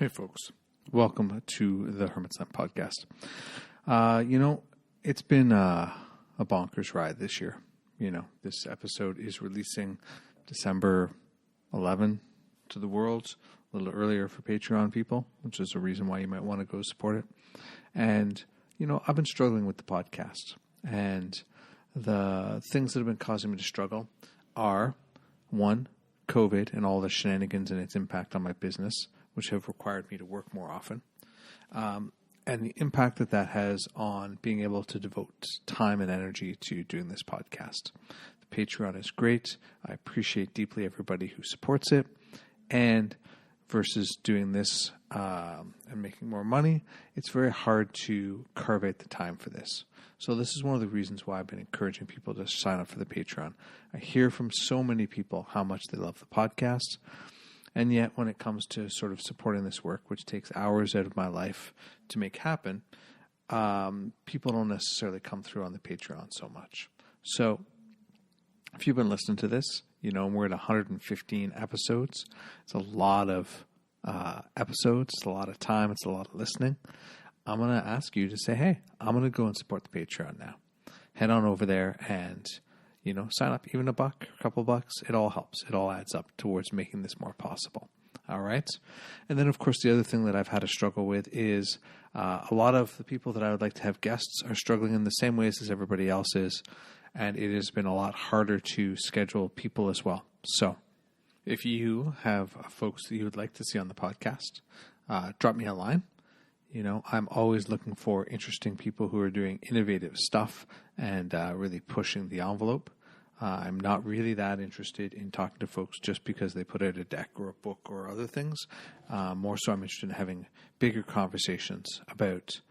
Hey, folks. Welcome to the Hermit's Lamp podcast. It's been a bonkers ride this year. This episode is releasing December 11 to the world, a little earlier for Patreon people, which is a reason why you might want to go support it. And, I've been struggling with the podcast. And the things that have been causing me to struggle are, one, COVID and all the shenanigans and its impact on my business, which have required me to work more often, and the impact that has on being able to devote time and energy to doing this podcast. The Patreon is great. I appreciate deeply everybody who supports it. And versus doing this and making more money, it's very hard to carve out the time for this. So this is one of the reasons why I've been encouraging people to sign up for the Patreon. I hear from so many people how much they love the podcast. And yet, when it comes to sort of supporting this work, which takes hours out of my life to make happen, people don't necessarily come through on the Patreon so much. So, if you've been listening to this, we're at 115 episodes. It's a lot of episodes. It's a lot of time. It's a lot of listening. I'm going to ask you to say, hey, I'm going to go and support the Patreon now. Head on over there and sign up, even $1, a couple bucks. It all helps. It all adds up towards making this more possible. All right. And then, of course, the other thing that I've had to struggle with is a lot of the people that I would like to have guests are struggling in the same ways as everybody else is. And it has been a lot harder to schedule people as well. So if you have folks that you would like to see on the podcast, drop me a line. I'm always looking for interesting people who are doing innovative stuff and really pushing the envelope. I'm not really that interested in talking to folks just because they put out a deck or a book or other things. More so, I'm interested in having bigger conversations about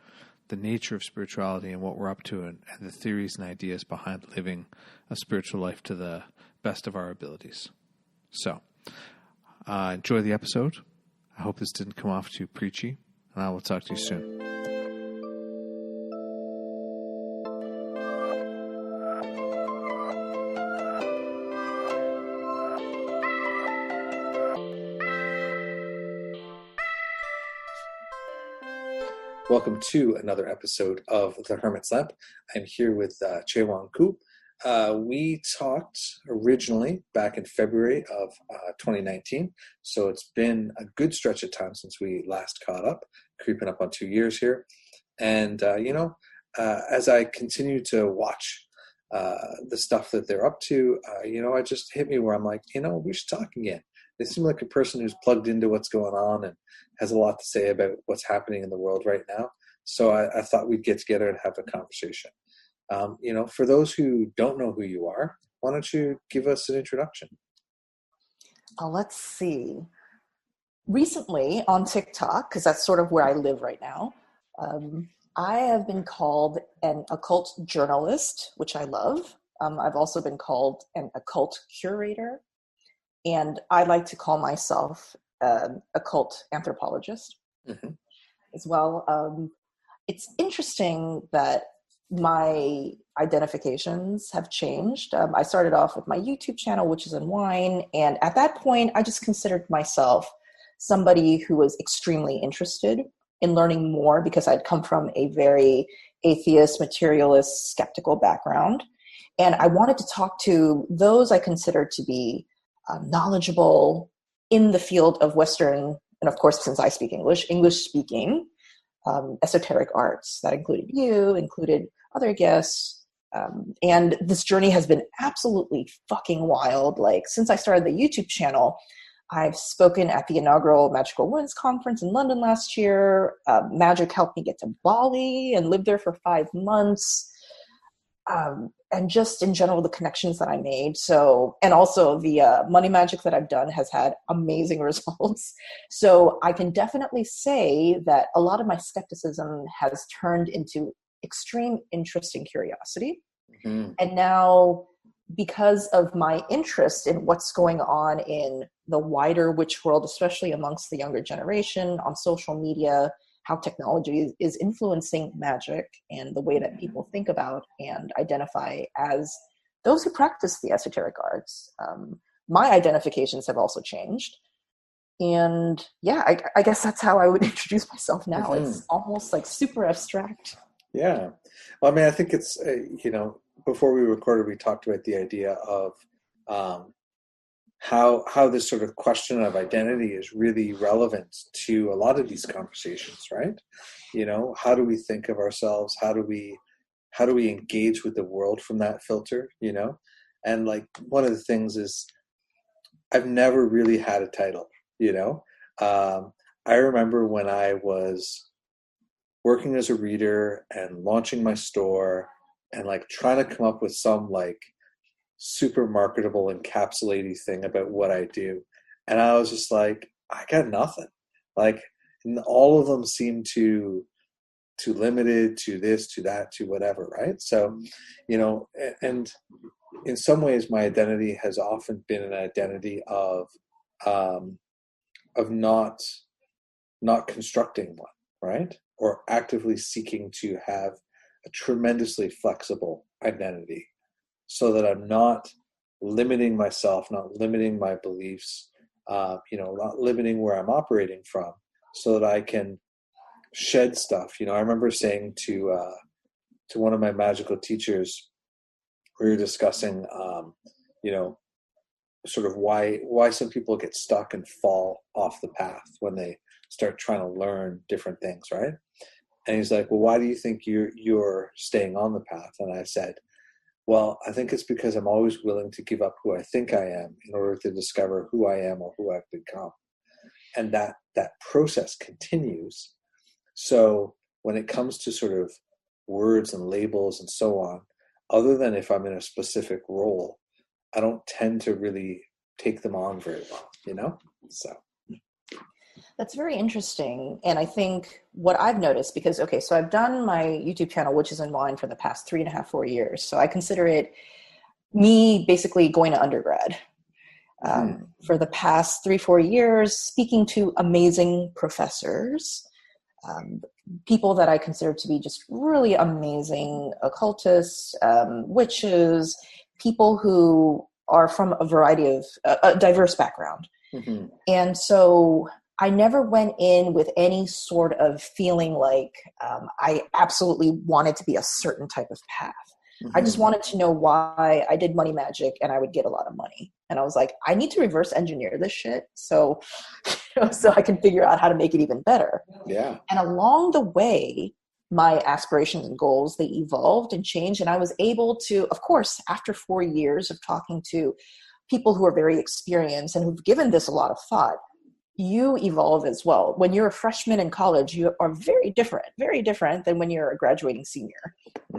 the nature of spirituality and what we're up to and the theories and ideas behind living a spiritual life to the best of our abilities. So, enjoy the episode. I hope this didn't come off too preachy. And I will talk to you soon. Welcome to another episode of The Hermit's Lamp. I'm here with Chaweon. We talked originally back in February of 2019, so it's been a good stretch of time since we last caught up, creeping up on 2 years here. And, as I continue to watch the stuff that they're up to, it just hit me where I'm like, we should talk again. They seem like a person who's plugged into what's going on and has a lot to say about what's happening in the world right now. So I thought we'd get together and have a conversation. For those who don't know who you are, why don't you give us an introduction? Let's see. Recently on TikTok, because that's sort of where I live right now, I have been called an occult journalist, which I love. I've also been called an occult curator, and I like to call myself an occult anthropologist as well. It's interesting that my identifications have changed. I started off with my YouTube channel, Witches and Wine. And at that point, I just considered myself somebody who was extremely interested in learning more because I'd come from a very atheist, materialist, skeptical background. And I wanted to talk to those I considered to be knowledgeable in the field of Western, and of course, since I speak English speaking, esoteric arts. That included other guests. And this journey has been absolutely fucking wild. Like, since I started the YouTube channel, I've spoken at the inaugural Magical Women's Conference in London last year. Magic helped me get to Bali and lived there for 5 months. And just in general, the connections that I made. So, and also the money magic that I've done has had amazing results. So I can definitely say that a lot of my skepticism has turned into extreme interest and curiosity. Mm-hmm. And now, because of my interest in what's going on in the wider witch world, especially amongst the younger generation on social media, how technology is influencing magic and the way that people think about and identify as those who practice the esoteric arts. My identifications have also changed. And yeah, I guess that's how I would introduce myself now. Mm-hmm. It's almost like super abstract. Yeah. Well, I mean, I think it's, before we recorded, we talked about the idea of um, how this sort of question of identity is really relevant to a lot of these conversations, right? How do we think of ourselves? How do we engage with the world from that filter? And like one of the things is I've never really had a title. I remember when I was working as a reader and launching my store and like trying to come up with some like super marketable encapsulating thing about what I do. And I was just like, I got nothing. Like, and all of them seem too limited to this, to that, to whatever, right? So, and in some ways my identity has often been an identity um of not constructing one, right? Or actively seeking to have a tremendously flexible identity so that I'm not limiting myself, not limiting my beliefs, not limiting where I'm operating from, so that I can shed stuff. I remember saying to one of my magical teachers, we were discussing, you know, sort of why some people get stuck and fall off the path when they start trying to learn different things, right? And he's like, well, why do you think you're staying on the path? And I said, well, I think it's because I'm always willing to give up who I think I am in order to discover who I am or who I've become. And that process continues. So when it comes to sort of words and labels and so on, other than if I'm in a specific role, I don't tend to really take them on very well, So. That's very interesting. And I think what I've noticed, because, okay, so I've done my YouTube channel, which is in line for the past 3.5, 4 years. So I consider it me basically going to undergrad. For the past 3, 4 years, speaking to amazing professors, people that I consider to be just really amazing occultists, witches, people who are from a variety of a diverse background. Mm-hmm. And so I never went in with any sort of feeling like I absolutely wanted to be a certain type of path. Mm-hmm. I just wanted to know why I did money magic and I would get a lot of money. And I was like, I need to reverse engineer this shit so I can figure out how to make it even better. Yeah. And along the way, my aspirations and goals, they evolved and changed. And I was able to, of course, after 4 years of talking to people who are very experienced and who've given this a lot of thought, you evolve as well. When you're a freshman in college, you are very different than when you're a graduating senior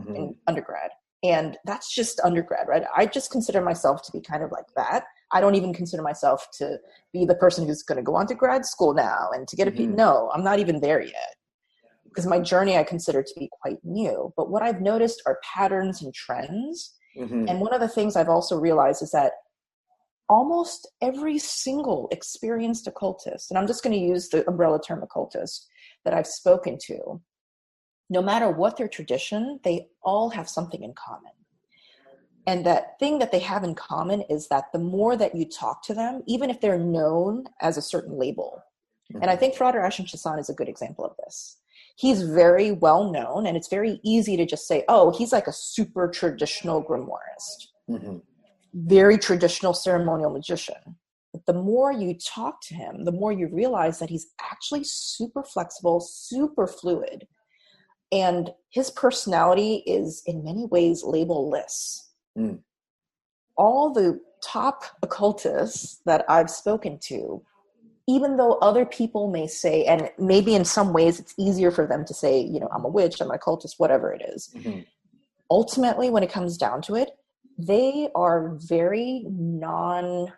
in undergrad. And that's just undergrad, right? I just consider myself to be kind of like that. I don't even consider myself to be the person who's going to go on to grad school now and to get a no, I'm not even there yet. Because my journey I consider to be quite new. But what I've noticed are patterns and trends. And one of the things I've also realized is that almost every single experienced occultist, and I'm just going to use the umbrella term occultist, that I've spoken to, no matter what their tradition, they all have something in common. And that thing that they have in common is that the more that you talk to them, even if they're known as a certain label, and I think Frater Ashen Chassan is a good example of this. He's very well known, and it's very easy to just say, oh, he's like a super traditional grimoirist, very traditional ceremonial magician. But the more you talk to him, the more you realize that he's actually super flexible, super fluid. And his personality is in many ways label-less. All the top occultists that I've spoken to, even though other people may say, and maybe in some ways it's easier for them to say, I'm a witch, I'm an occultist, whatever it is. Ultimately, when it comes down to it, they are very non-invested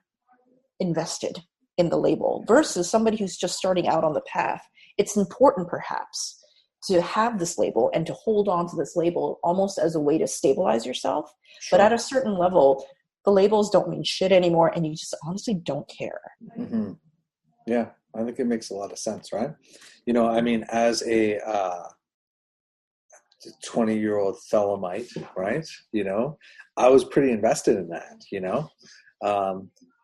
in the label versus somebody who's just starting out on the path. It's important perhaps to have this label and to hold on to this label almost as a way to stabilize yourself. Sure. But at a certain level, the labels don't mean shit anymore and you just honestly don't care. Yeah, I think it makes a lot of sense, right? I mean, as a 20-year-old Thelemite, right? I was pretty invested in that,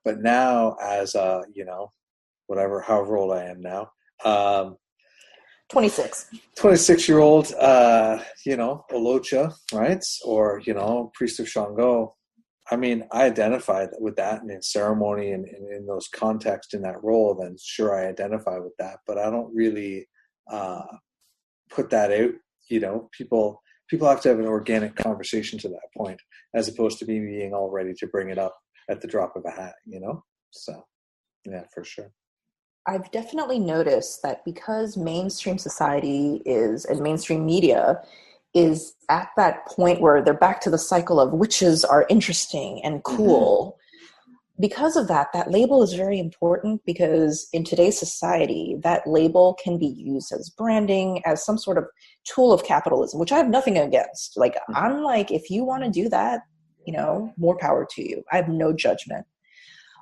but now as a, whatever, however old I am now. 26. 26-year-old, Olocha, right? Or, priest of Shango. I mean, I identify with that, and in ceremony and in those contexts, in that role, then sure, I identify with that. But I don't really put that out. People have to have an organic conversation to that point, as opposed to me being all ready to bring it up at the drop of a hat, So, yeah, for sure. I've definitely noticed that because mainstream society and mainstream media is at that point where they're back to the cycle of witches are interesting and cool. Because of that label is very important, because in today's society, that label can be used as branding, as some sort of tool of capitalism, which I have nothing against. Like, I'm like, if you want to do that, more power to you. I have no judgment.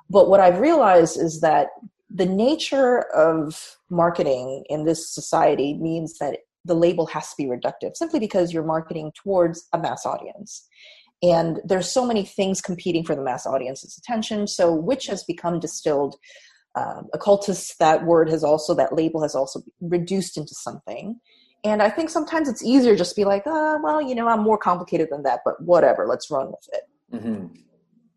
But what I've realized is that the nature of marketing in this society means that the label has to be reductive, simply because you're marketing towards a mass audience. And there's so many things competing for the mass audience's attention. So witch has become distilled. Occultist, that label has also reduced into something. And I think sometimes it's easier just to be like, I'm more complicated than that, but whatever, let's run with it. Mm-hmm.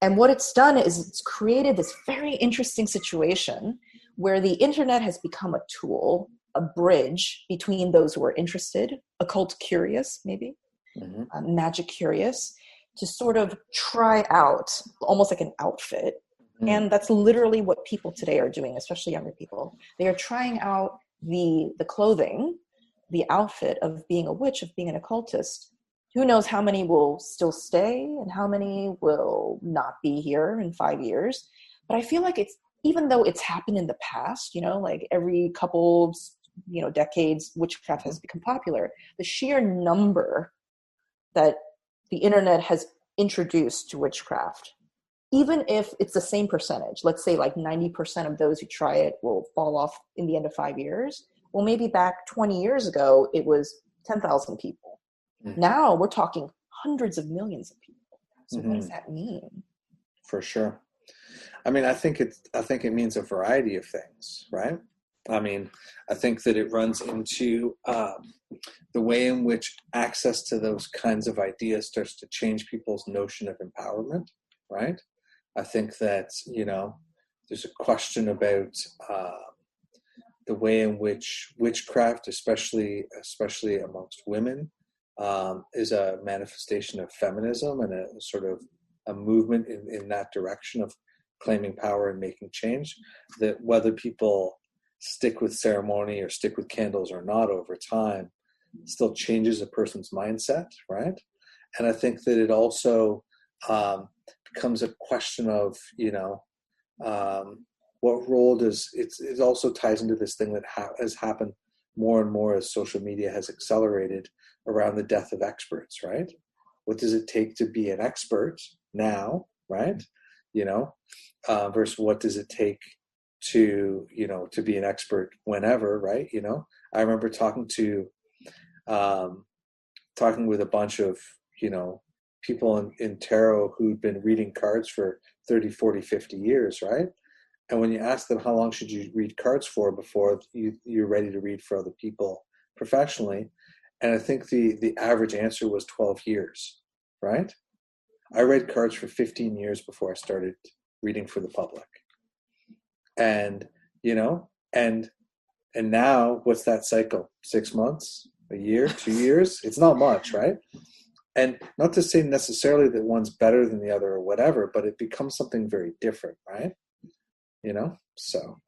And what it's done is it's created this very interesting situation where the internet has become a tool, a bridge between those who are interested, occult curious, maybe, magic curious, to sort of try out, almost like an outfit. And that's literally what people today are doing, especially younger people. They are trying out the clothing, the outfit of being a witch, of being an occultist. Who knows how many will still stay and how many will not be here in 5 years. But I feel like even though it's happened in the past, like every couple, decades, witchcraft has become popular. The sheer number that the internet has introduced to witchcraft, even if it's the same percentage, let's say like 90% of those who try it will fall off in the end of 5 years. Well, maybe back 20 years ago, it was 10,000 people. Now we're talking hundreds of millions of people. So what does that mean? For sure. I mean, I think it means a variety of things, right? I mean, I think that it runs into the way in which access to those kinds of ideas starts to change people's notion of empowerment, right? I think that, there's a question about the way in which witchcraft, especially amongst women, is a manifestation of feminism and a sort of a movement in that direction of claiming power and making change, that whether people stick with ceremony or stick with candles or not over time still changes a person's mindset, right? And I think that it also becomes a question of, what role does it also ties into this thing that has happened more and more as social media has accelerated around the death of experts, right? What does it take to be an expert now, right? Versus what does it take to be an expert whenever, right? I remember talking with a bunch of, people in tarot who'd been reading cards for 30, 40, 50 years, right? And when you ask them how long should you read cards for before you're ready to read for other people professionally, and I think the average answer was 12 years, right? I read cards for 15 years before I started reading for the public. And, and now what's that cycle? 6 months, a year, 2 years? It's not much, right? And not to say necessarily that one's better than the other or whatever, but it becomes something very different, right? So.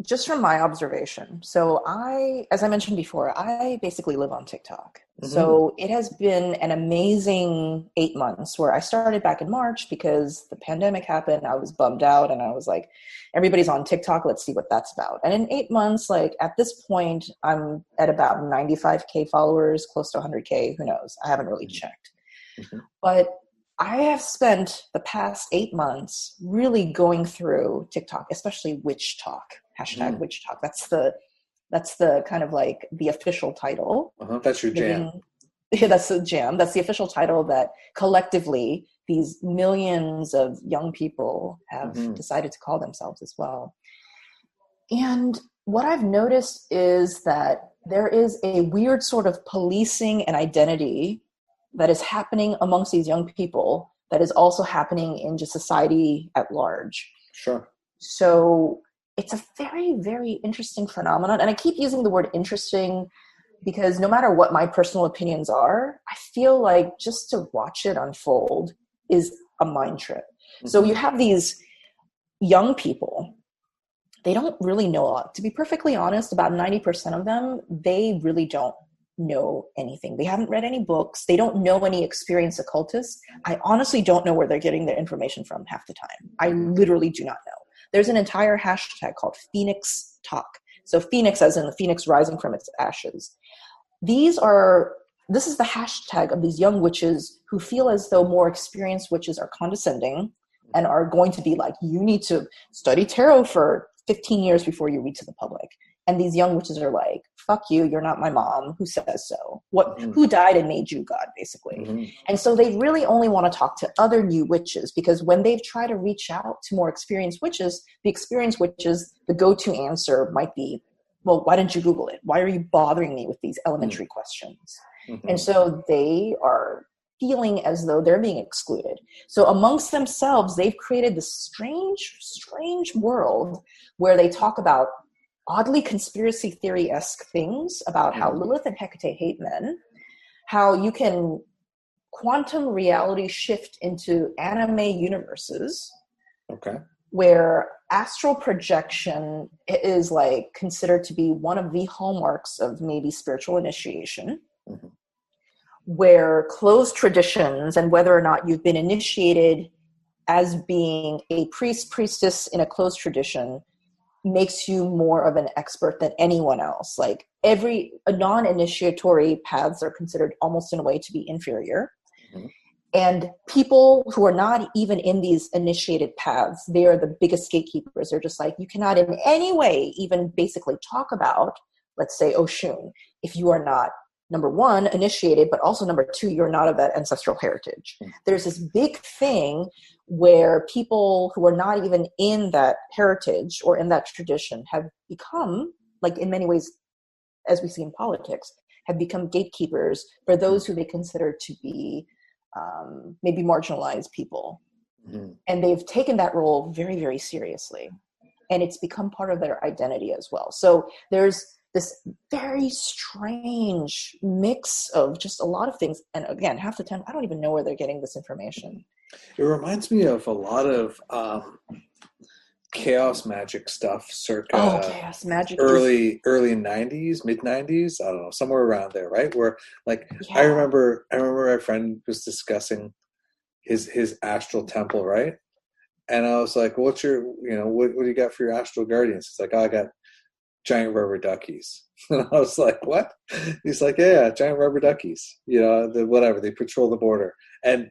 Just from my observation. So as I mentioned before, I basically live on TikTok. So it has been an amazing 8 months where I started back in March because the pandemic happened. I was bummed out and I was like, everybody's on TikTok. Let's see what that's about. And in 8 months, like at this point, I'm at about 95K followers, close to 100K. Who knows? I haven't really checked. But I have spent the past 8 months really going through TikTok, especially witch talk, hashtag witch talk. That's the kind of like the official title. That's your jam. Yeah, that's the jam. That's the official title that collectively these millions of young people have decided to call themselves as well. And what I've noticed is that there is a weird sort of policing and identity that is happening amongst these young people that is also happening in just society at large. Sure. So it's a very, very interesting phenomenon. And I keep using the word interesting because no matter what my personal opinions are, I feel like just to watch it unfold is a mind trip. Mm-hmm. So you have these young people, they don't really know a lot. To be perfectly honest, about 90% of them, they really don't know anything. They haven't read any books. They don't know any experienced occultists. I honestly don't know where they're getting their information from half the time. I literally do not know. There's an entire hashtag called Phoenix Talk. So Phoenix as in the phoenix rising from its ashes. This is the hashtag of these young witches who feel as though more experienced witches are condescending and are going to be like, you need to study tarot for 15 years before you read to the public. And these young witches are like, fuck you, you're not my mom. Who says so? Who died and made you God, basically? Mm-hmm. And so they really only want to talk to other new witches, because when they've tried to reach out to more experienced witches, the go-to answer might be, well, why didn't you Google it? Why are you bothering me with these elementary questions? Mm-hmm. And so they are feeling as though they're being excluded. So amongst themselves, they've created this strange world where they talk about oddly conspiracy theory-esque things about how Lilith and Hecate hate men, how you can quantum reality shift into anime universes, where astral projection is like considered to be one of the hallmarks of maybe spiritual initiation, where closed traditions and whether or not you've been initiated as being a priestess in a closed tradition makes you more of an expert than anyone else. Like non-initiatory paths are considered almost in a way to be inferior. Mm-hmm. And people who are not even in these initiated paths, they are the biggest gatekeepers. They're just like, you cannot in any way even basically talk about, let's say, Oshun, if you are not, number one, initiated, but also number two, you're not of that ancestral heritage. Mm-hmm. There's this big thing where people who are not even in that heritage or in that tradition have become, like in many ways, as we see in politics, have become gatekeepers for those who they consider to be maybe marginalized people. Mm-hmm. And they've taken that role very, very seriously. And it's become part of their identity as well. So there's this very strange mix of just a lot of things. And again, half the time, I don't even know where they're getting this information. It reminds me of a lot of chaos magic stuff circa chaos magic early 90s, mid 90s, I don't know, somewhere around there, right? Where like I remember our friend was discussing his astral temple, right? And I was like, what's your, what do you got for your astral guardians? It's like, oh, I got giant rubber duckies. And I was like, what? He's like, yeah, giant rubber duckies, whatever, they patrol the border. And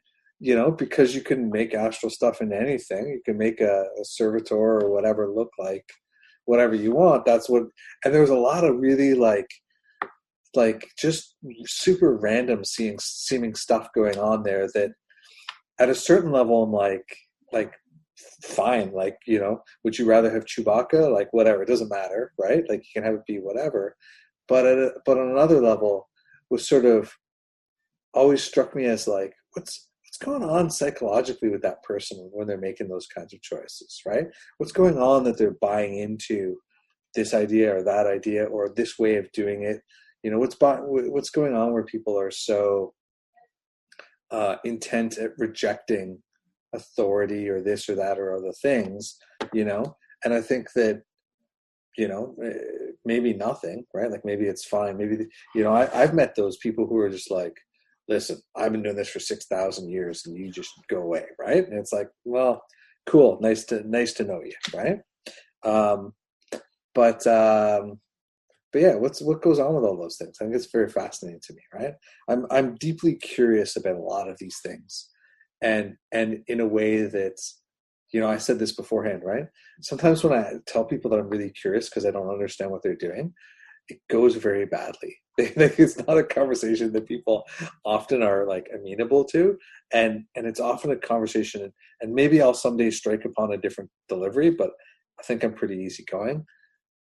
because you can make astral stuff into anything, you can make a servitor or whatever look like whatever you want. That's what, and there was a lot of really like just super random seeming stuff going on there that at a certain level I'm like fine, like, would you rather have Chewbacca? Like, whatever, it doesn't matter, right? Like, you can have it be whatever. But on another level was sort of always struck me as like, what's going on psychologically with that person when they're making those kinds of choices, right? What's going on that they're buying into this idea or that idea or this way of doing it? What's going on where people are so intent at rejecting authority or this or that or other things, and I think that, maybe nothing, right? Like maybe it's fine. Maybe, I've met those people who are just like, listen, I've been doing this for 6,000 years and you just go away, right? And it's like, well, cool. Nice to know you, right? But yeah, what goes on with all those things? I think it's very fascinating to me, right? I'm deeply curious about a lot of these things. And in a way that, I said this beforehand, right? Sometimes when I tell people that I'm really curious because I don't understand what they're doing, it goes very badly. It's not a conversation that people often are like amenable to. And it's often a conversation, and maybe I'll someday strike upon a different delivery, but I think I'm pretty easygoing.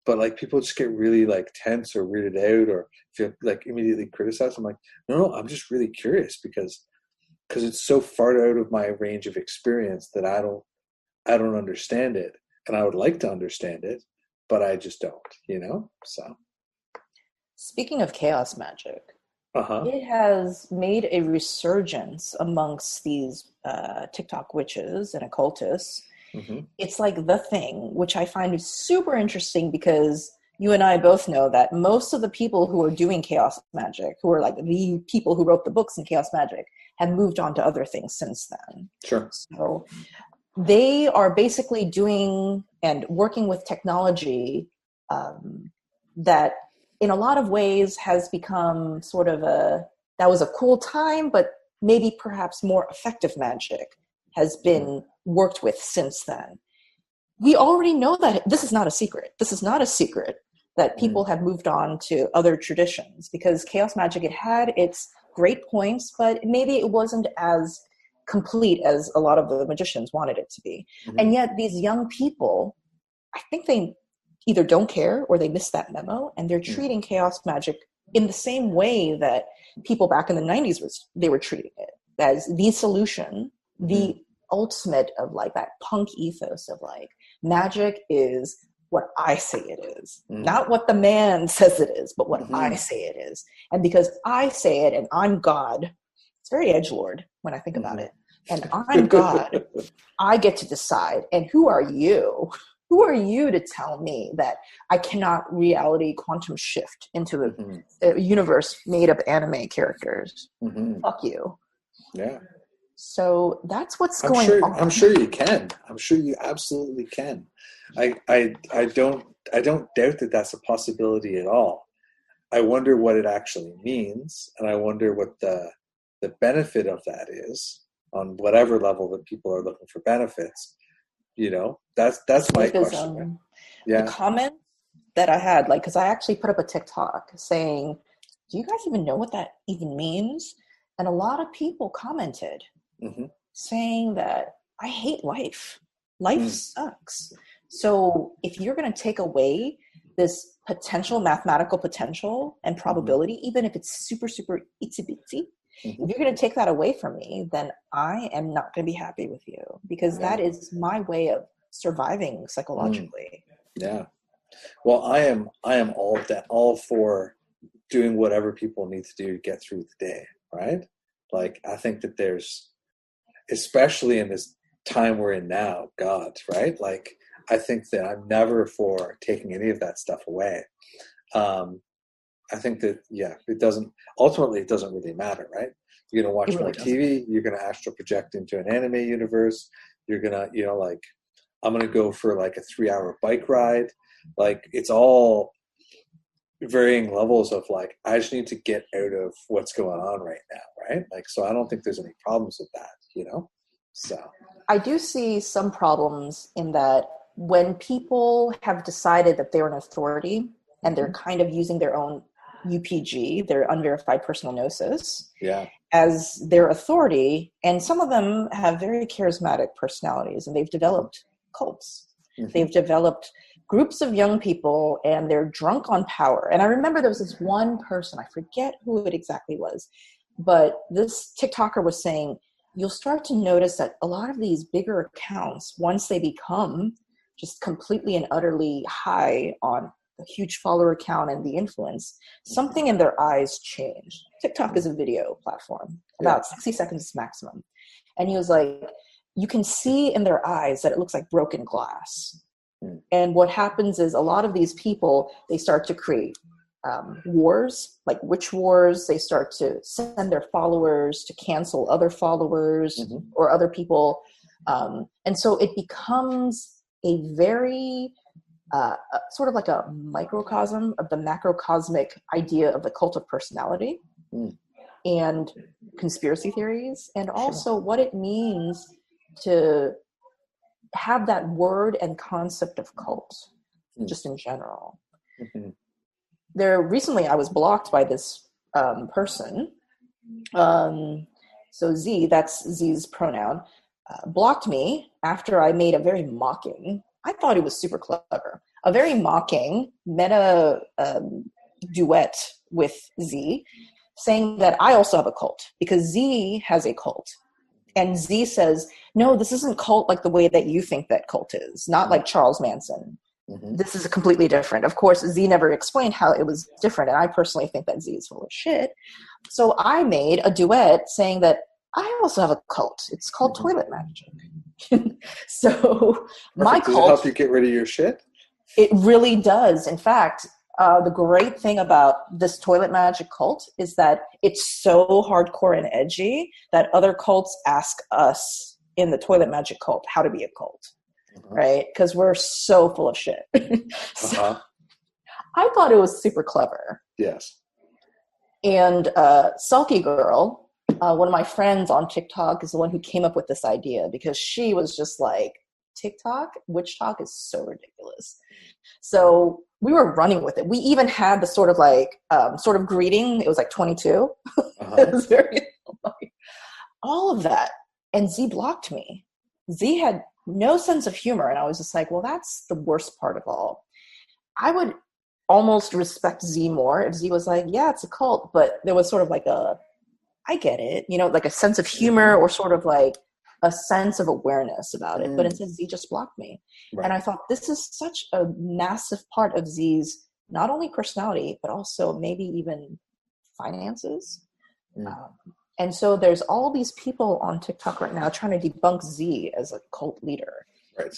but like people just get really like tense or weirded out or feel like immediately criticized. I'm like, no, I'm just really curious because it's so far out of my range of experience that I don't understand it, and I would like to understand it, but I just don't. So Speaking of chaos magic, uh-huh. it has made a resurgence amongst these TikTok witches and occultists. Mm-hmm. It's like the thing, which I find is super interesting because you and I both know that most of the people who are doing chaos magic, who are like the people who wrote the books in chaos magic, have moved on to other things since then. Sure. So they are basically doing and working with technology that in a lot of ways has become sort of that was a cool time, but maybe perhaps more effective magic has been worked with since then. We already know that this is not a secret. This is not a secret that people have moved on to other traditions, because chaos magic, it had its great points, but maybe it wasn't as complete as a lot of the magicians wanted it to be. And yet these young people, I think they either don't care or they missed that memo, and they're treating chaos magic in the same way that people back in the 90s they were treating it, as the solution, the ultimate of like that punk ethos of like, magic is what I say it is, not what the man says it is, but what I say it is. And because I say it and I'm God, it's very edgelord when I think about it. And I'm God, I get to decide. And who are you? Who are you to tell me that I cannot reality quantum shift into a universe made of anime characters? Fuck you. Yeah. So that's what's going on. I'm sure you can. I'm sure you absolutely can. I don't doubt that that's a possibility at all. I wonder what it actually means, and I wonder what the benefit of that is on whatever level that people are looking for benefits. That's my question. Right? Yeah. The comment that I had, like, because I actually put up a TikTok saying, "Do you guys even know what that even means?" And a lot of people commented saying that I hate life. Life sucks. So if you're going to take away this potential, mathematical potential and probability, even if it's super, super itsy bitsy, if you're going to take that away from me, then I am not going to be happy with you, because that is my way of surviving psychologically. Yeah. Well, I am all for doing whatever people need to do to get through the day, right? Like, I think that there's, especially in this time we're in now, God, right? Like, I think that I'm never for taking any of that stuff away. I think that, it doesn't really matter, right? You're going to watch more TV. You're going to astral project into an anime universe. You're going to, like, I'm going to go for like a 3-hour bike ride. Like, it's all varying levels of like, I just need to get out of what's going on right now, right? Like, so I don't think there's any problems with that, So I do see some problems in that when people have decided that they're an authority and they're kind of using their own UPG, their unverified personal gnosis, as their authority, and some of them have very charismatic personalities, and they've developed cults. They've developed groups of young people, and they're drunk on power. And I remember there was this one person, I forget who it exactly was, but this TikToker was saying, you'll start to notice that a lot of these bigger accounts, once they become just completely and utterly high on a huge follower count and the influence, something in their eyes changed. TikTok is a video platform, about 60 seconds maximum. And he was like, you can see in their eyes that it looks like broken glass. And what happens is a lot of these people, they start to create wars, like witch wars. They start to send their followers to cancel other followers or other people. And so it becomes a very sort of like a microcosm of the macrocosmic idea of the cult of personality and conspiracy theories, and also what it means to have that word and concept of cult just in general. Recently I was blocked by this person. So Z, that's Z's pronoun, blocked me after I made a very mocking. I thought he was super clever. a very mocking meta duet with Z, saying that I also have a cult because Z has a cult. And Z says, no, this isn't cult like the way that you think that cult is, not like Charles Manson. Mm-hmm. This is completely different. Of course, Z never explained how it was different, and I personally think that Z is full of shit. So I made a duet saying that I also have a cult. It's called Toilet Magic. So my Does cult... it help you get rid of your shit? It really does. In fact, the great thing about this Toilet Magic cult is that it's so hardcore and edgy that other cults ask us in the Toilet Magic cult how to be a cult, right? Because we're so full of shit. So I thought it was super clever. Yes. And Sulky Girl, one of my friends on TikTok, is the one who came up with this idea because she was just like, TikTok, witch talk is so ridiculous. So we were running with it. We even had the sort of greeting. It was like 22. It was very like, all of that. And Z blocked me. Z had no sense of humor. And I was just like, well, that's the worst part of all. I would almost respect Z more if Z was like, yeah, it's a cult. But there was sort of like I get it, like a sense of humor or sort of like a sense of awareness about it. But instead Z just blocked me. Right. And I thought this is such a massive part of Z's, not only personality, but also maybe even finances. And so there's all these people on TikTok right now trying to debunk Z as a cult leader. Right.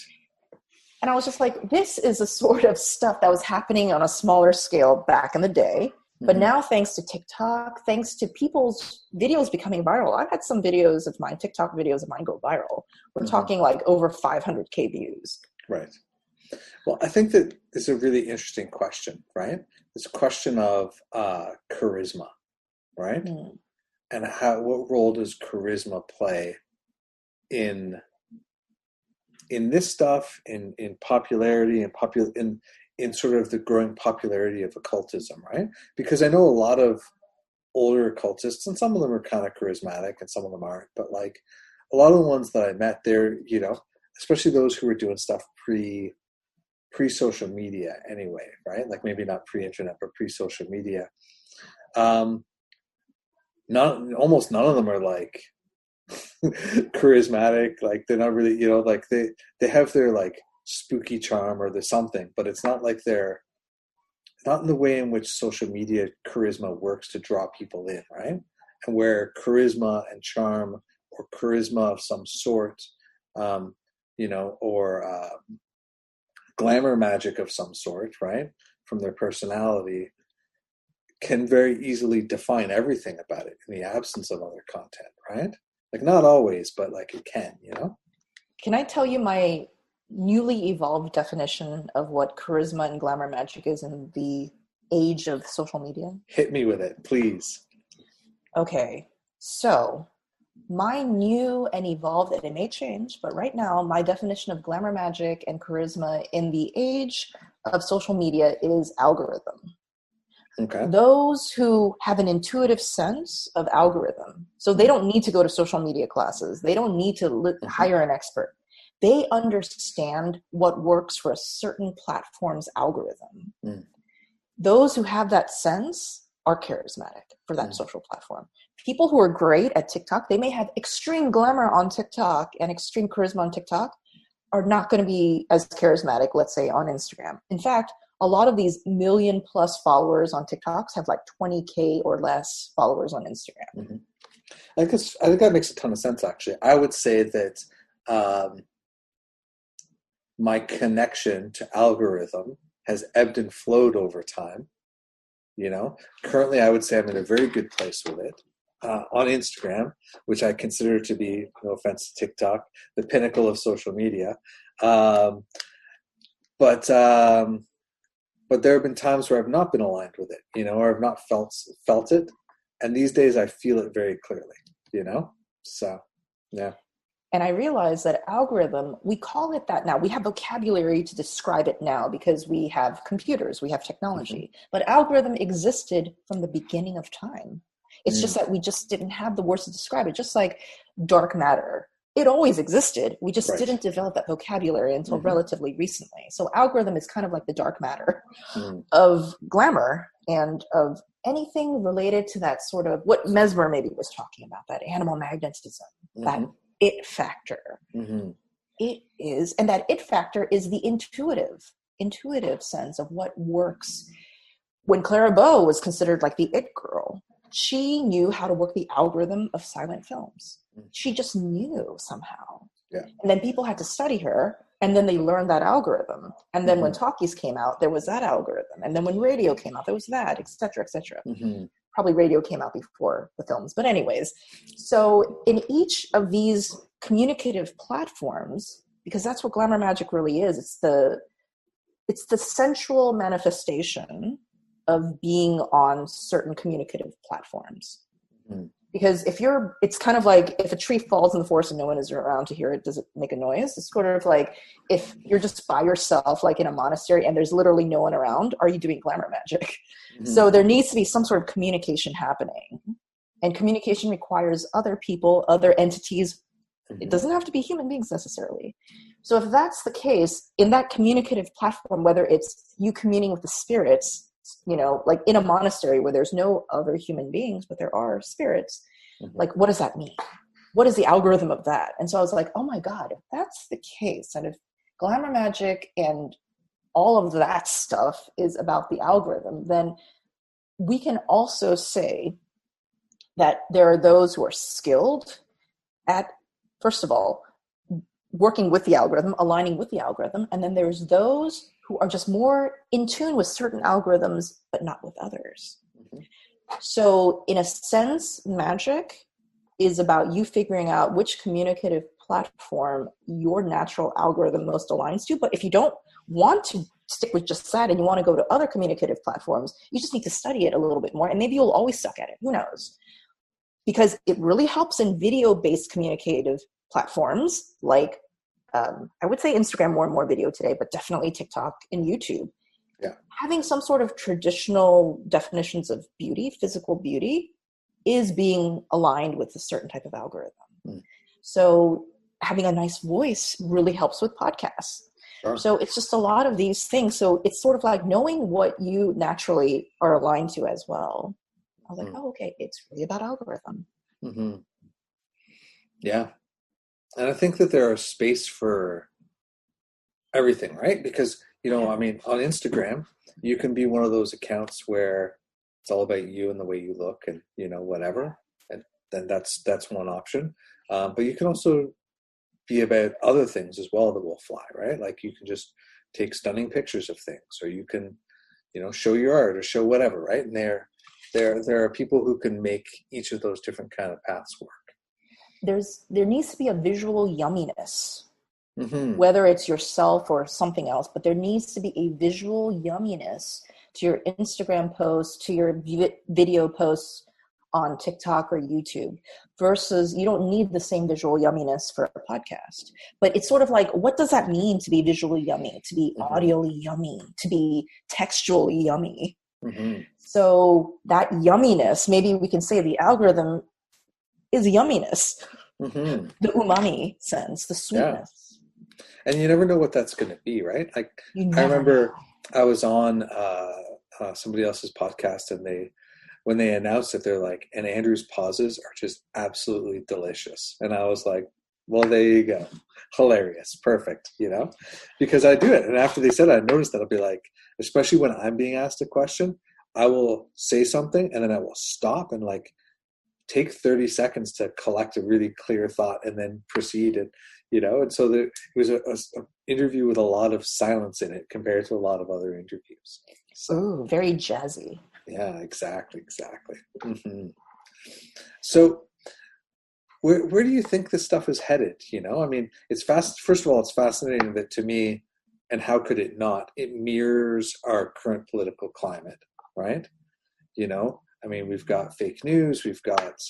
And I was just like, this is a sort of stuff that was happening on a smaller scale back in the day. But now, thanks to TikTok, thanks to people's videos becoming viral, I've had some videos of mine, TikTok videos of mine go viral. We're talking like over 500K views. Right. Well, I think that is a really interesting question, right? This question of charisma, right? And what role does charisma play in this stuff, in popularity and in sort of the growing popularity of occultism, right? Because I know a lot of older occultists, and some of them are kind of charismatic and some of them aren't, but like a lot of the ones that I met, they're, especially those who were doing stuff pre-social media anyway, right? Like maybe not pre-internet, but pre-social media. Almost none of them are like charismatic. Like they're not really, like they have their like spooky charm or there's something, but it's not like not in the way in which social media charisma works to draw people in, right? And where charisma and charm or charisma of some sort, or glamour magic of some sort, right, from their personality, can very easily define everything about it in the absence of other content, right? Like not always, but like it can, Can I tell you my newly evolved definition of what charisma and glamour magic is in the age of social media? Hit me with it, please. Okay, so my new and evolved, and it may change, but right now my definition of glamour magic and charisma in the age of social media is algorithm. Okay. Those who have an intuitive sense of algorithm, so they don't need to go to social media classes, they don't need to hire an expert. They understand what works for a certain platform's algorithm. Those who have that sense are charismatic for that social platform. People who are great at TikTok, they may have extreme glamour on TikTok and extreme charisma on TikTok, are not going to be as charismatic, let's say, on Instagram. In fact, a lot of these 1 million+ followers on TikToks have like 20K or less followers on Instagram. I think that makes a ton of sense, actually. I would say that my connection to algorithm has ebbed and flowed over time. Currently I would say I'm in a very good place with it. On Instagram, which I consider to be, no offense to TikTok, the pinnacle of social media. But there have been times where I've not been aligned with it, or I've not felt it. And these days I feel it very clearly, So, yeah. And I realized that algorithm, we call it that now. We have vocabulary to describe it now because we have computers, we have technology. But algorithm existed from the beginning of time. It's just that we just didn't have the words to describe it. Just like dark matter. it always existed. We just Right. didn't develop that vocabulary until Mhm. relatively recently. So algorithm is kind of like the dark matter Mm. of glamour and of anything related to that sort of what Mesmer maybe was talking about, that animal magnetism, that it factor. It is, and that it factor is the intuitive sense of what works. When Clara Bow was considered like the it girl, she knew how to work the algorithm of silent films. She just knew somehow. Yeah. And then people had to study her, and then they learned that algorithm. And then when talkies came out, there was that algorithm. And then when radio came out, there was that, et cetera, et cetera. Probably radio came out before the films. But anyways, so in each of these communicative platforms, because that's what glamour magic really is, it's the sensual manifestation of being on certain communicative platforms. Because it's kind of like if a tree falls in the forest and no one is around to hear it, does it make a noise? It's sort of like if you're just by yourself, like in a monastery, and there's literally no one around, are you doing glamour magic? So there needs to be some sort of communication happening. And communication requires other people, other entities. It doesn't have to be human beings necessarily. So if that's the case, in that communicative platform, whether it's you communing with the spirits, like in a monastery where there's no other human beings, but there are spirits, like, what does that mean? What is the algorithm of that? And so I was like, oh my God, if that's the case, and if glamour magic and all of that stuff is about the algorithm, then we can also say that there are those who are skilled at, first of all, working with the algorithm, aligning with the algorithm, and then there's those who are just more in tune with certain algorithms, but not with others. So in a sense, magic is about you figuring out which communicative platform your natural algorithm most aligns to. But if you don't want to stick with just that and you want to go to other communicative platforms, you just need to study it a little bit more, and maybe you'll always suck at it. Who knows? Because it really helps in video-based communicative platforms like I would say Instagram, more and more video today, but definitely TikTok and YouTube. Yeah. Having some sort of traditional definitions of beauty, physical beauty, is being aligned with a certain type of algorithm. So having a nice voice really helps with podcasts. Sure. So it's just a lot of these things. So it's sort of like knowing what you naturally are aligned to as well. I was like, oh, okay, it's really about algorithm. Yeah. And I think that there is space for everything, right? Because, I mean, on Instagram, you can be one of those accounts where it's all about you and the way you look and, whatever. And then that's one option. But you can also be about other things as well that will fly, right? Like you can just take stunning pictures of things, or you can, show your art or show whatever, right? And there are people who can make each of those different kind of paths work. There needs to be a visual yumminess, whether it's yourself or something else, but there needs to be a visual yumminess to your Instagram posts, to your video posts on TikTok or YouTube, versus you don't need the same visual yumminess for a podcast. But it's sort of like, what does that mean to be visually yummy, to be audially yummy, to be textually yummy? So that yumminess, maybe we can say the algorithm is yumminess, the umami sense, the sweetness. Yeah. And you never know what that's going to be, right? Like I remember I was on somebody else's podcast, and when they announced it, they're like, and Andrew's pauses are just absolutely delicious. And I was like, well, there you go. Hilarious. Perfect. Because I do it. And after they said it, I noticed that I'll be like, especially when I'm being asked a question, I will say something and then I will stop and like take 30 seconds to collect a really clear thought and then proceed. And, and so it was an interview with a lot of silence in it compared to a lot of other interviews. So, ooh, very jazzy. Yeah, exactly. So where do you think this stuff is headed? I mean, first of all, it's fascinating that to me, and how could it not, it mirrors our current political climate, right? I mean, we've got fake news, we've got,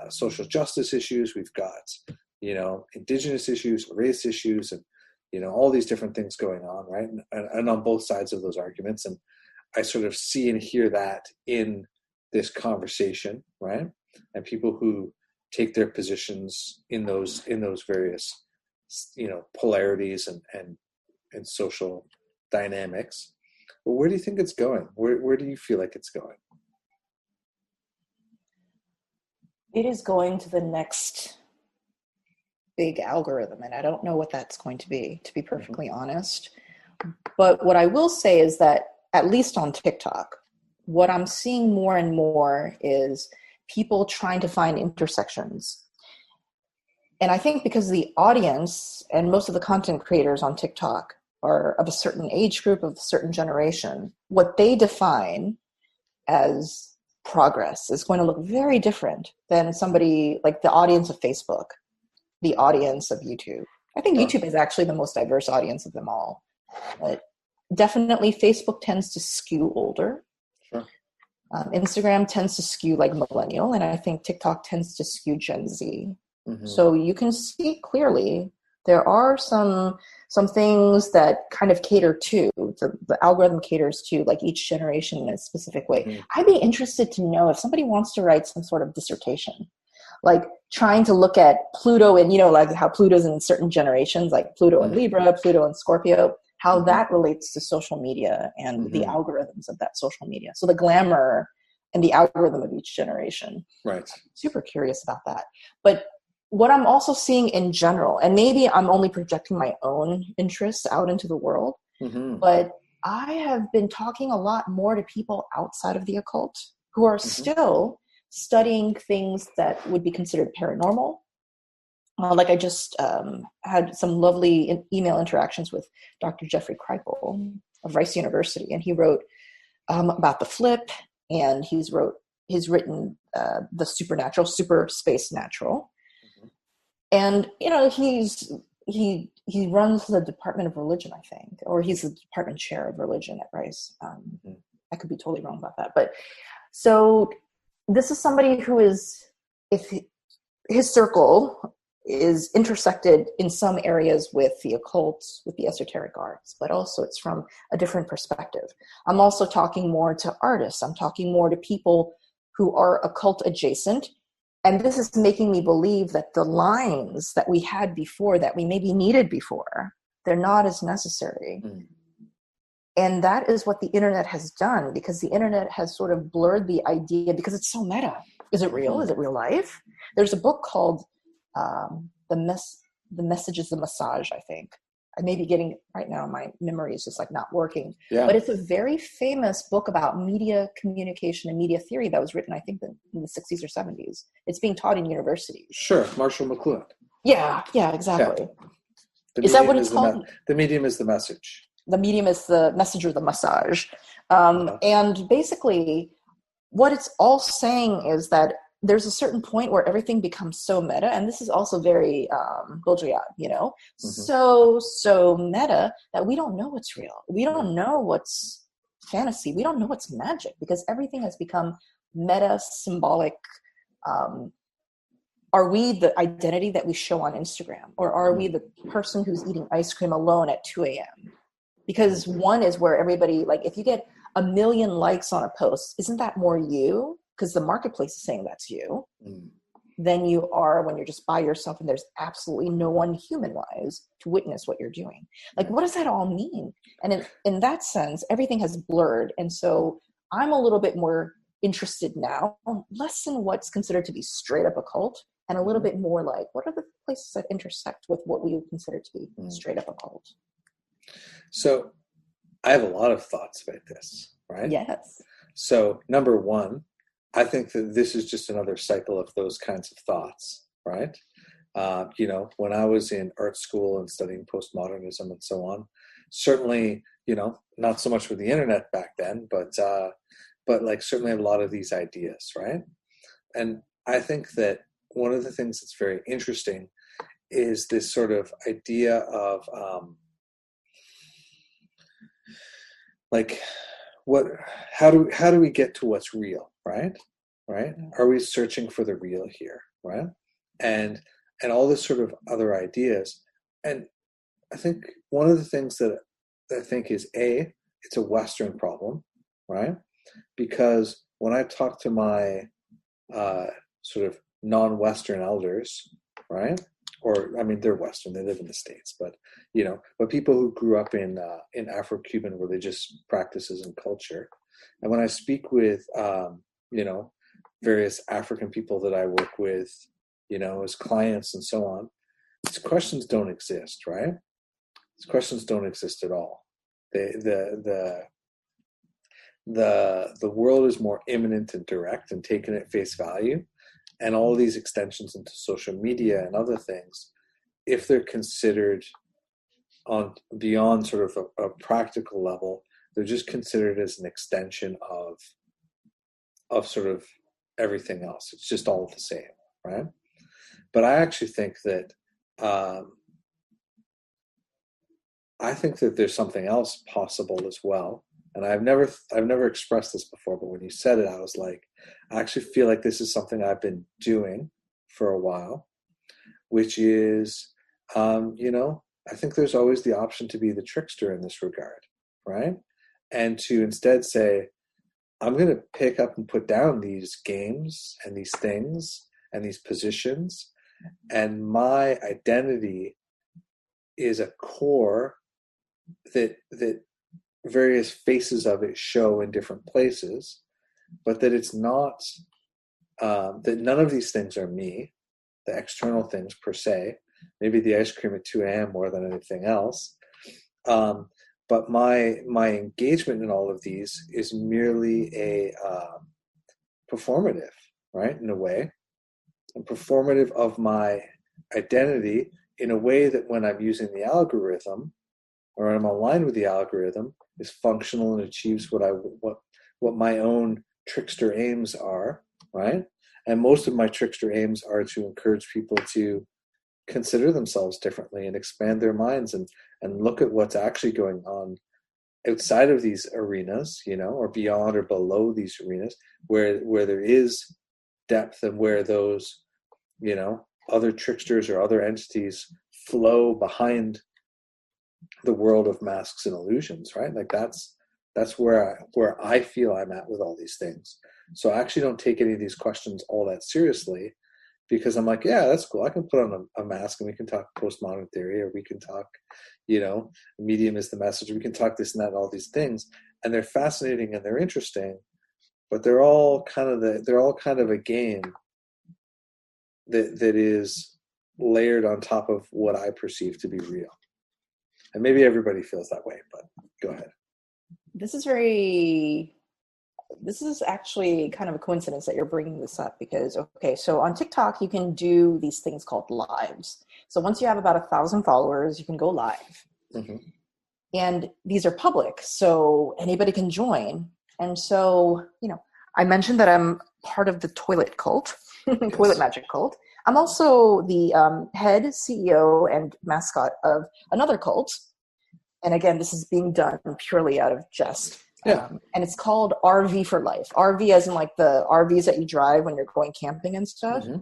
social justice issues, we've got, indigenous issues, race issues, and, all these different things going on, right? And on both sides of those arguments. And I sort of see and hear that in this conversation, right? And people who take their positions in those various, polarities and social dynamics. But where do you think it's going? Where do you feel like it's going? It is going to the next big algorithm, and I don't know what that's going to be perfectly honest. But what I will say is that, at least on TikTok, what I'm seeing more and more is people trying to find intersections. And I think because the audience and most of the content creators on TikTok are of a certain age group, of a certain generation, what they define as progress is going to look very different than somebody like the audience of Facebook, the audience of YouTube. I think YouTube is actually the most diverse audience of them all. But definitely Facebook tends to skew older. Sure. Instagram tends to skew like millennial, and I think TikTok tends to skew Gen Z. So you can see clearly there are some things that kind of cater to, the algorithm caters to like each generation in a specific way. I'd be interested to know if somebody wants to write some sort of dissertation, like trying to look at Pluto and, like how Pluto's in certain generations, like Pluto and Libra, Pluto and Scorpio, how that relates to social media and the algorithms of that social media. So the glamour and the algorithm of each generation. Right. Super curious about that. But what I'm also seeing in general, and maybe I'm only projecting my own interests out into the world, but I have been talking a lot more to people outside of the occult who are still studying things that would be considered paranormal. Like I just had some lovely email interactions with Dr. Jeffrey Kripal of Rice University, and he wrote about the flip, and he's written the supernatural, super space natural. And, he runs the Department of Religion, I think, or he's the department chair of religion at Rice. I could be totally wrong about that. But so this is somebody who is, if his circle is intersected in some areas with the occult, with the esoteric arts, but also it's from a different perspective. I'm also talking more to artists. I'm talking more to people who are occult adjacent. And this is making me believe that the lines that we had before, that we maybe needed before, they're not as necessary. And that is what the internet has done, because the internet has sort of blurred the idea, because it's so meta. Is it real? Is it real life? There's a book called The Message is the Massage, I think. I may be getting, right now my memory is just like not working. Yeah. But it's a very famous book about media communication and media theory that was written, I think, in the 60s or 70s. It's being taught in universities. Sure, Marshall McLuhan. Yeah, exactly. Yeah. Is that what it's called? The medium is the message. The medium is the message or the massage. And basically, what it's all saying is that there's a certain point where everything becomes so meta, and this is also very Baudrillard, so meta that we don't know what's real. We don't know what's fantasy. We don't know what's magic, because everything has become meta, symbolic. Are we the identity that we show on Instagram, or are we the person who's eating ice cream alone at 2 a.m.? Because one is where everybody, like, if you get 1 million likes on a post, isn't that more you? Because the marketplace is saying that's you, than you are when you're just by yourself and there's absolutely no one human-wise to witness what you're doing. Like, what does that all mean? And in that sense, everything has blurred. And so I'm a little bit more interested now, less in what's considered to be straight up occult, and a little bit more like, what are the places that intersect with what we would consider to be straight up occult? So I have a lot of thoughts about this, right? Yes. So number one, I think that this is just another cycle of those kinds of thoughts, right? When I was in art school and studying postmodernism and so on, certainly, not so much with the internet back then, but like certainly a lot of these ideas, right? And I think that one of the things that's very interesting is this sort of idea of how do we get to what's real, right? Are we searching for the real here, right? And all this sort of other ideas. And I think one of the things that I think is it's a Western problem, right? Because when I talk to my sort of non-Western elders, right? Or, I mean, they're Western, they live in the States, but, but people who grew up in Afro-Cuban religious practices and culture. And when I speak with, various African people that I work with, as clients and so on, these questions don't exist, right? These questions don't exist at all. The world is more imminent and direct and taken at face value. And all these extensions into social media and other things, if they're considered on beyond sort of a practical level, they're just considered as an extension of sort of everything else. It's just all the same, right? But I actually think that there's something else possible as well. And I've never expressed this before, but when you said it, I was like, I actually feel like this is something I've been doing for a while, which is, I think there's always the option to be the trickster in this regard, right? And to instead say, I'm going to pick up and put down these games and these things and these positions, and my identity is a core that various faces of it show in different places, but that it's not, that none of these things are me, the external things per se, maybe the ice cream at 2 a.m. more than anything else. But my engagement in all of these is merely a performative, right? In a way, a performative of my identity in a way that when I'm using the algorithm or I'm aligned with the algorithm, is functional and achieves what my own trickster aims are, right? And most of my trickster aims are to encourage people to consider themselves differently and expand their minds and look at what's actually going on outside of these arenas, or beyond or below these arenas, where there is depth and where those, other tricksters or other entities flow behind the world of masks and illusions, right? Like that's where I feel I'm at with all these things. So I actually don't take any of these questions all that seriously, because I'm like, yeah, that's cool. I can put on a mask and we can talk postmodern theory, or we can talk, medium is the message. We can talk this and that and all these things, and they're fascinating and they're interesting, but they're all kind of a game that is layered on top of what I perceive to be real. And maybe everybody feels that way, but go ahead. This is actually kind of a coincidence that you're bringing this up, because, so on TikTok, you can do these things called lives. So once you have about 1,000 followers, you can go live. Mm-hmm. And these are public, so anybody can join. And so, I mentioned that I'm part of the toilet cult, yes. Toilet magic cult. I'm also the head CEO and mascot of another cult. And again, this is being done purely out of jest. Yeah. And it's called RV for Life. RV as in like the RVs that you drive when you're going camping and stuff. Mm-hmm.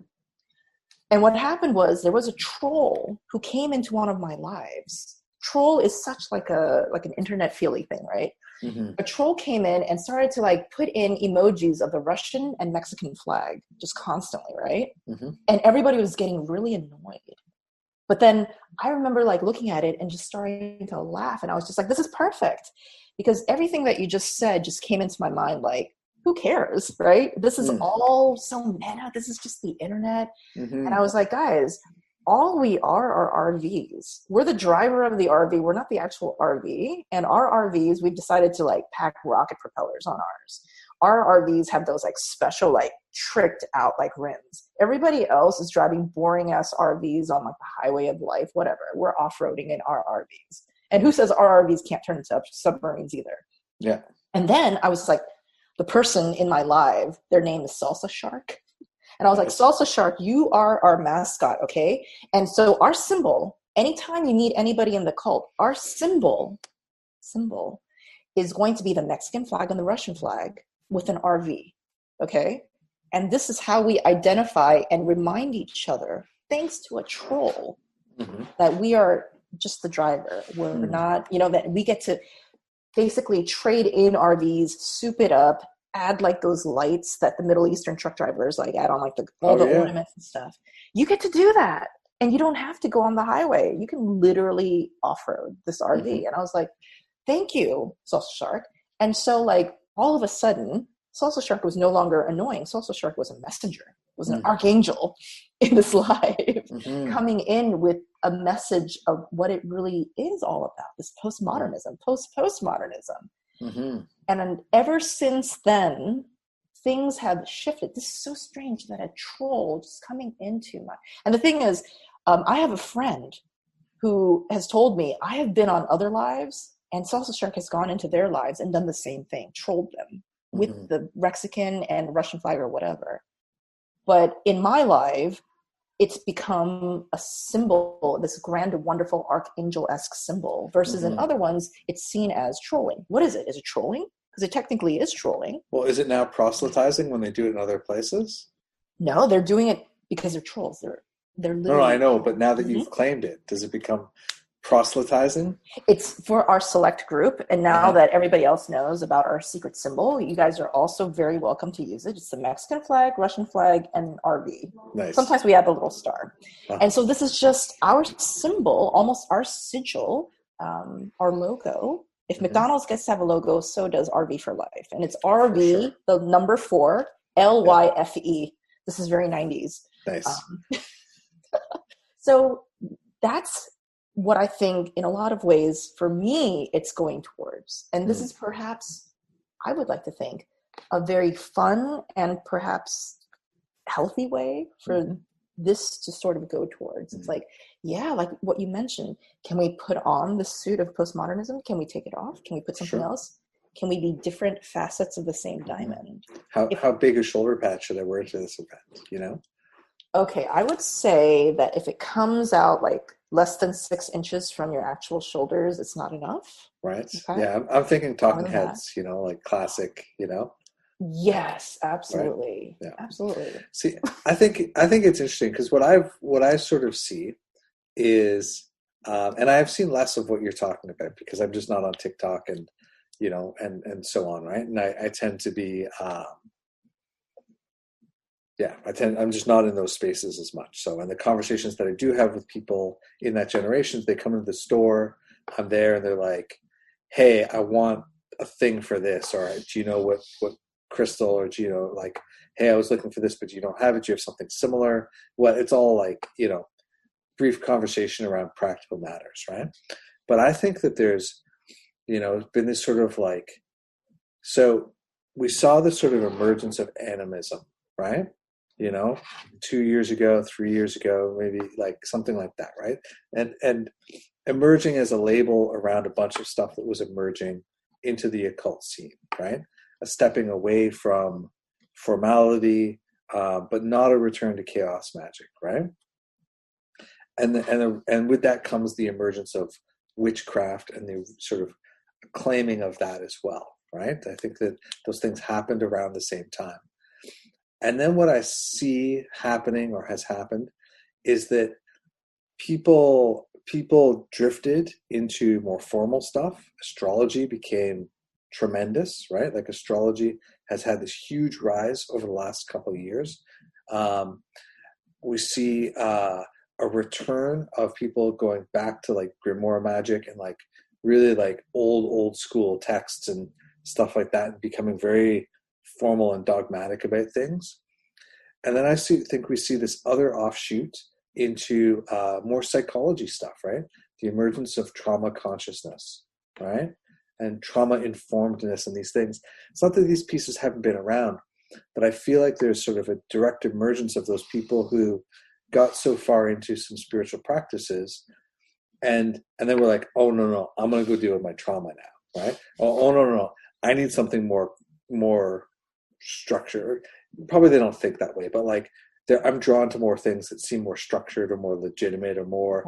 And what happened was there was a troll who came into one of my lives. Troll is such like an internet feely thing, right? Mm-hmm. A troll came in and started to like put in emojis of the Russian and Mexican flag just constantly, right? Mm-hmm. And everybody was getting really annoyed. But then I remember like looking at it and just starting to laugh. And I was just like, this is perfect. Because everything that you just said just came into my mind like, who cares, right? This is all so meta. This is just the internet. Mm-hmm. And I was like, guys, all we are RVs. We're the driver of the RV. We're not the actual RV. And our RVs, we've decided to like pack rocket propellers on ours. Our RVs have those like special, like tricked out like rims. Everybody else is driving boring ass RVs on like the highway of life, whatever. We're off-roading in our RVs. And who says our RVs can't turn into submarines either? Yeah. And then I was like, the person in my live, their name is Salsa Shark. And I was like, Salsa Shark, you are our mascot, okay? And so our symbol, anytime you meet anybody in the cult, our symbol is going to be the Mexican flag and the Russian flag with an RV, okay? And this is how we identify and remind each other, thanks to a troll, that we are just the driver. We're not, that we get to basically trade in RVs, soup it up, add like those lights that the Middle Eastern truck drivers like add on like all the ornaments and stuff. You get to do that. And you don't have to go on the highway. You can literally off-road this RV. And I was like, thank you, Salsa Shark. And so like all of a sudden, Salsa Shark was no longer annoying. Salsa Shark was a messenger, was an archangel in this live, coming in with a message of what it really is all about, this postmodernism, postmodernism. And then ever since then, things have shifted. This is so strange that a troll just coming into my... And the thing is, I have a friend who has told me, I have been on other lives, and Salsa Shark has gone into their lives and done the same thing, trolled them with the Mexican and Russian flag or whatever. But in my life, it's become a symbol, this grand, wonderful, archangel-esque symbol, versus in other ones, it's seen as trolling. What is it? Is it trolling? Because it technically is trolling. Well, is it now proselytizing when they do it in other places? No, they're doing it because they're trolls. They're literally... No, I know, but now that you've claimed it, does it become proselytizing? It's for our select group, and now that everybody else knows about our secret symbol, you guys are also very welcome to use it. It's the Mexican flag, Russian flag, and RV. Nice. Sometimes we add a little star. And so this is just our symbol, almost our sigil, our logo. If McDonald's gets to have a logo, so does RV for life. And it's RV, the number 4, LYFE. This is very 90s. Nice. So that's what I think in a lot of ways, for me, it's going towards. And this is perhaps, I would like to think, a very fun and perhaps healthy way for this to sort of go towards. It's like, yeah, like what you mentioned, can we put on the suit of postmodernism? Can we take it off? Can we put something else? Can we be different facets of the same diamond? How big a shoulder pad should I wear to this event, you know? Okay, I would say that if it comes out like less than 6 inches from your actual shoulders, it's not enough. Right. Okay. Yeah, I'm thinking talking heads, you know, like classic, you know? Yes, absolutely. Right? Yeah. Absolutely. See, I think it's interesting because what I sort of see is, and I've seen less of what you're talking about because I'm just not on TikTok and, you know, and so on, right? And I tend to be, I'm just not in those spaces as much. So, and the conversations that I do have with people in that generation, they come into the store, I'm there, and they're like, "Hey, I want a thing for this," or "Do you know what crystal?" Or "Do you know, like, hey, I was looking for this, but you don't have it. Do you have something similar?" Well, it's all like, you know, brief conversation around practical matters, right? But I think that there's, you know, been this sort of like, so we saw this sort of emergence of animism, right? You know, 2 years ago, 3 years ago, maybe like something like that, right? And emerging as a label around a bunch of stuff that was emerging into the occult scene, right? A stepping away from formality, but not a return to chaos magic, right? And with that comes the emergence of witchcraft and the sort of claiming of that as well, right? I think that those things happened around the same time. And then what I see happening or has happened is that people drifted into more formal stuff. Astrology became tremendous, right? Like astrology has had this huge rise over the last couple of years. We see a return of people going back to like grimoire magic and like really like old school texts and stuff like that, and becoming very formal and dogmatic about things. And then I think we see this other offshoot into more psychology stuff, right? The emergence of trauma consciousness, right? And trauma informedness and these things. It's not that these pieces haven't been around, but I feel like there's sort of a direct emergence of those people who got so far into some spiritual practices and then we're like, oh no, I'm going to go deal with my trauma now, right? Oh no, I need something more structured. Probably they don't think that way, but like I'm drawn to more things that seem more structured or more legitimate or more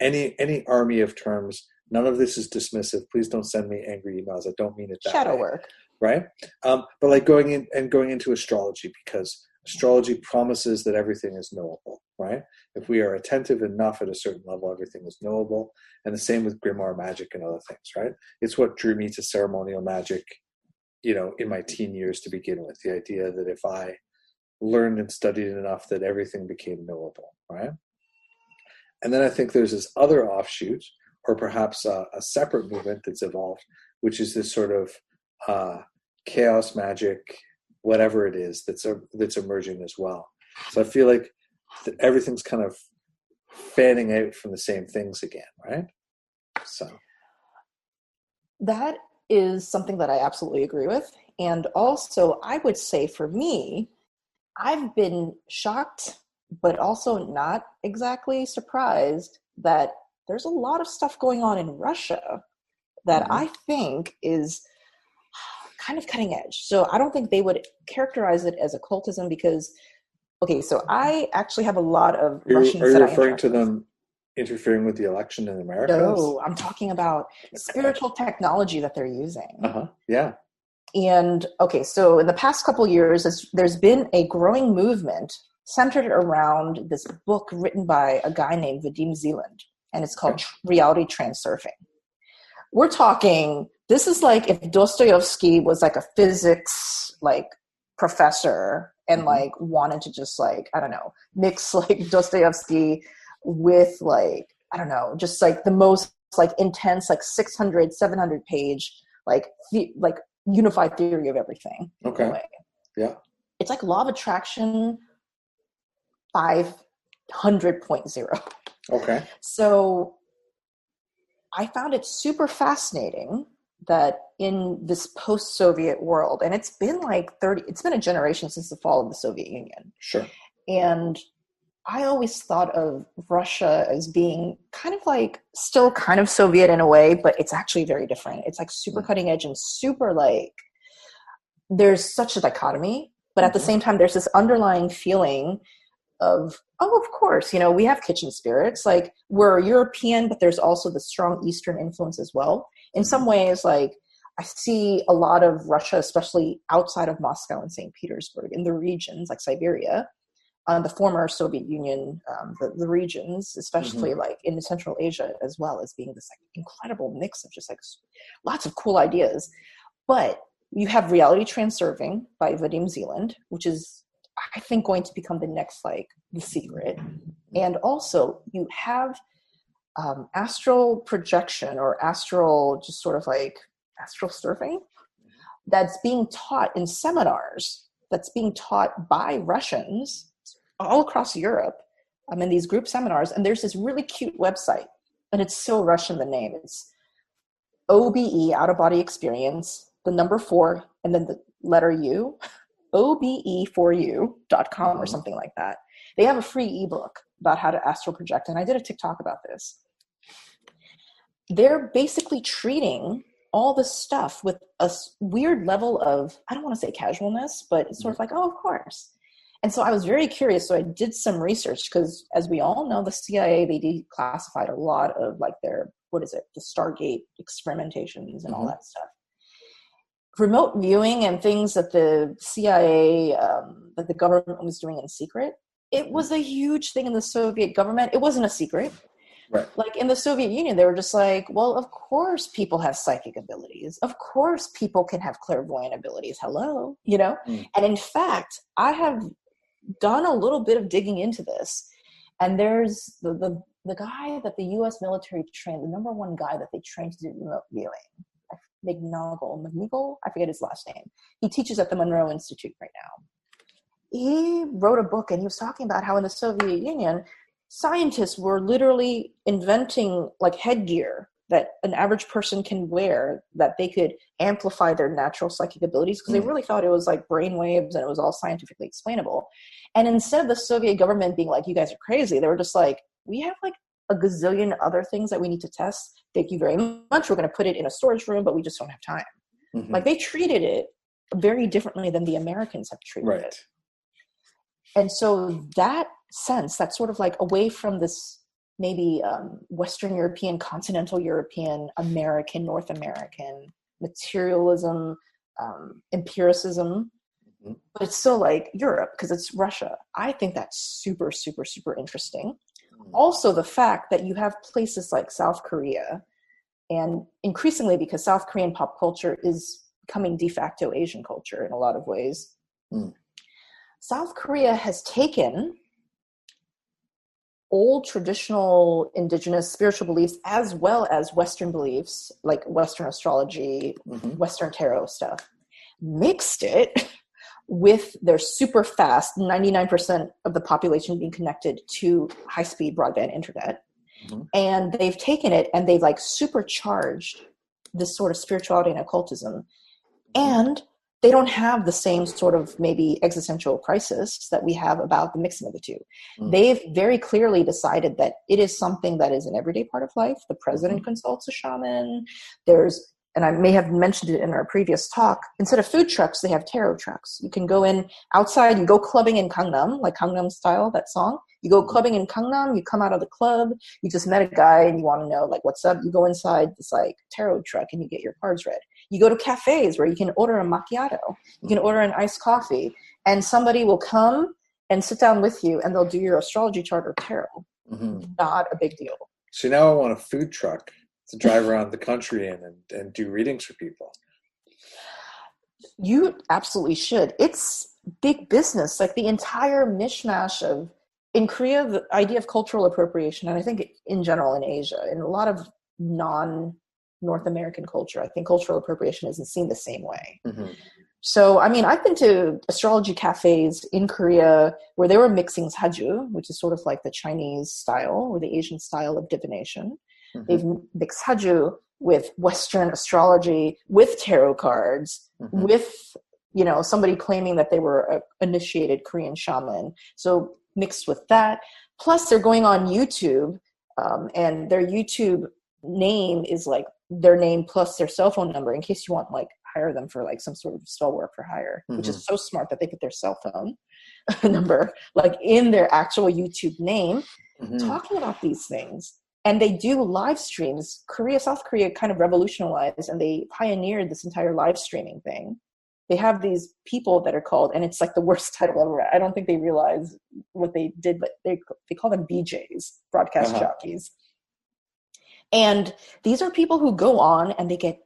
any army of terms. None of this is dismissive. Please don't send me angry emails. I don't mean it that shadow way, work, right? But like going into astrology, because astrology promises that everything is knowable, right? If we are attentive enough at a certain level, everything is knowable. And the same with grimoire magic and other things, right? It's what drew me to ceremonial magic in my teen years to begin with, the idea that if I learned and studied enough that everything became knowable, right? And then I think there's this other offshoot, or perhaps a separate movement that's evolved, which is this sort of chaos magic, whatever it is that's emerging as well. So I feel like everything's kind of fanning out from the same things again, right? So that is something that I absolutely agree with. And also, I would say for me, I've been shocked, but also not exactly surprised that there's a lot of stuff going on in Russia that I think is kind of cutting edge. So I don't think they would characterize it as occultism because, okay, so I actually have a lot of Russians. Are you referring to them interfering with the election in America? No, I'm talking about spiritual technology that they're using. Yeah. And okay, so in the past couple of years, there's been a growing movement centered around this book written by a guy named Vadim Zeland, and it's called Reality Transurfing. We're talking, this is like if Dostoevsky was like a physics like professor and like wanted to just like, I don't know, mix like Dostoevsky with like, I don't know, just like the most like intense, like 600, 700 page, like unified theory of everything. Okay. Yeah. It's like law of attraction 500.0. Okay. So I found it super fascinating that in this post-Soviet world, and it's been like it's been a generation since the fall of the Soviet Union. Sure. And I always thought of Russia as being kind of like still kind of Soviet in a way, but it's actually very different. It's like super cutting edge and super like, there's such a dichotomy, but at the same time, there's this underlying feeling of, oh, of course, we have kitchen spirits. Like we're European, but there's also the strong Eastern influence as well. In some ways, like I see a lot of Russia, especially outside of Moscow and St. Petersburg, in the regions like Siberia, the former Soviet Union, the regions, especially like in Central Asia as well, as being this like incredible mix of just like lots of cool ideas. But you have Reality Transurfing by Vadim Zeland, which is, I think, going to become the next like The Secret. And also you have astral projection or astral, just sort of like astral surfing that's being taught in seminars, that's being taught by Russians all across Europe in these group seminars. And there's this really cute website, and it's so Russian, the name. It's OBE, Out of Body Experience, the number 4, and then the letter U, obe4u.com or something like that. They have a free ebook about how to astral project, and I did a TikTok about this. They're basically treating all this stuff with a weird level of, I don't want to say casualness, but it's sort of like, oh, of course. And so I was very curious. So I did some research because, as we all know, the CIA, they declassified a lot of like their, the Stargate experimentations and all that stuff. Remote viewing and things that the CIA, that the government was doing in secret, it was a huge thing in the Soviet government. It wasn't a secret. Right. Like in the Soviet Union, they were just like, well, of course people have psychic abilities. Of course people can have clairvoyant abilities. Hello, And in fact, I have done a little bit of digging into this. And there's the guy that the U.S. military trained, the number one guy that they trained to do remote viewing, McNeagle, I forget his last name. He teaches at the Monroe Institute right now. He wrote a book, and he was talking about how in the Soviet Union, scientists were literally inventing like headgear that an average person can wear that they could amplify their natural psychic abilities, because they really thought it was like brain waves and it was all scientifically explainable. And instead of the Soviet government being like, you guys are crazy, they were just like, we have like a gazillion other things that we need to test. Thank you very much. We're going to put it in a storage room, but we just don't have time. Like they treated it very differently than the Americans have treated it. And so that sense, that's sort of like away from this maybe Western European, continental European, American, North American materialism, empiricism, but it's still like Europe because it's Russia. I think that's super, super, super interesting. Also, the fact that you have places like South Korea, and increasingly because South Korean pop culture is becoming de facto Asian culture in a lot of ways. Mm. South Korea has taken old traditional indigenous spiritual beliefs as well as Western beliefs, like Western astrology, Western tarot stuff, mixed it with their super fast 99% of the population being connected to high-speed broadband internet. And they've taken it and they've like supercharged this sort of spirituality and occultism. And they don't have the same sort of maybe existential crisis that we have about the mixing of the two. They've very clearly decided that it is something that is an everyday part of life. The president consults a shaman. There's, and I may have mentioned it in our previous talk, instead of food trucks, they have tarot trucks. You can go in outside, you go clubbing in Gangnam, like Gangnam Style, that song. You go clubbing in Gangnam, you come out of the club, you just met a guy and you want to know, like, what's up? You go inside this, like, tarot truck and you get your cards read. You go to cafes where you can order a macchiato. You can order an iced coffee. And somebody will come and sit down with you and they'll do your astrology chart or tarot. Not a big deal. So now I want a food truck to drive around the country and do readings for people. You absolutely should. It's big business. Like the entire mishmash of, in Korea, the idea of cultural appropriation, and I think in general in Asia, in a lot of non-North American culture, I think cultural appropriation isn't seen the same way. So, I mean, I've been to astrology cafes in Korea where they were mixing haju, which is sort of like the Chinese style or the Asian style of divination. They've mixed haju with Western astrology, with tarot cards, with, you know, somebody claiming that they were an initiated Korean shaman. So mixed with that. Plus they're going on YouTube, and their YouTube name is like their name plus their cell phone number in case you want like hire them for like some sort of stall work for hire, which is so smart that they put their cell phone number like in their actual YouTube name, talking about these things. And they do live streams. South Korea kind of revolutionized and they pioneered this entire live streaming thing. They have these people that are called, and it's like the worst title ever. I don't think they realize what they did, but they call them BJs, broadcast jockeys. And these are people who go on and they get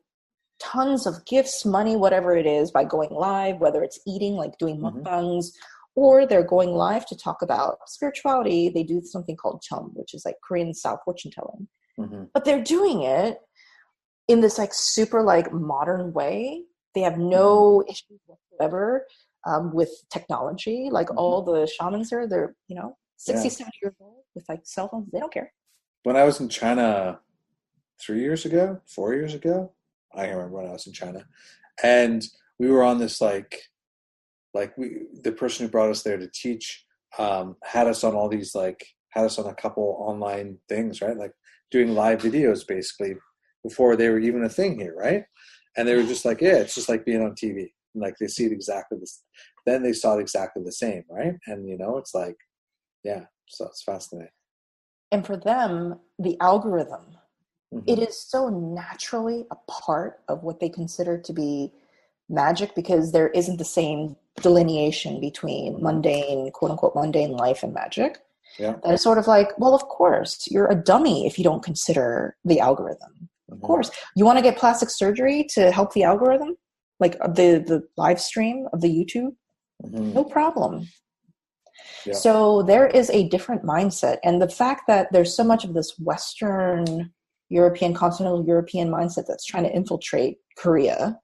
tons of gifts, money, whatever it is, by going live, whether it's eating, like doing mukbangs, or they're going live to talk about spirituality. They do something called chum, which is like Korean style fortune telling. But they're doing it in this like super like modern way. They have no issues whatsoever with technology. Like all the shamans there, they're, you know, 60, 70 years old with like cell phones. They don't care. When I was in China 4 years ago, I can't remember when I was in China, and we were on this the person who brought us there to teach had us on a couple online things, right? Like doing live videos basically before they were even a thing here, right? And they were just like, yeah, it's just like being on TV. Like they see it exactly this. Then they saw it exactly the same, right? And you know, it's like, yeah, so it's fascinating. And for them, the algorithm, it is so naturally a part of what they consider to be magic because there isn't the same delineation between mundane, quote unquote, mundane life and magic. Yeah. That is sort of like, well, of course, you're a dummy if you don't consider the algorithm. Of course. You want to get plastic surgery to help the algorithm? Like the live stream of the YouTube? No problem. Yeah. So there is a different mindset. And the fact that there's so much of this Western European, continental European mindset that's trying to infiltrate Korea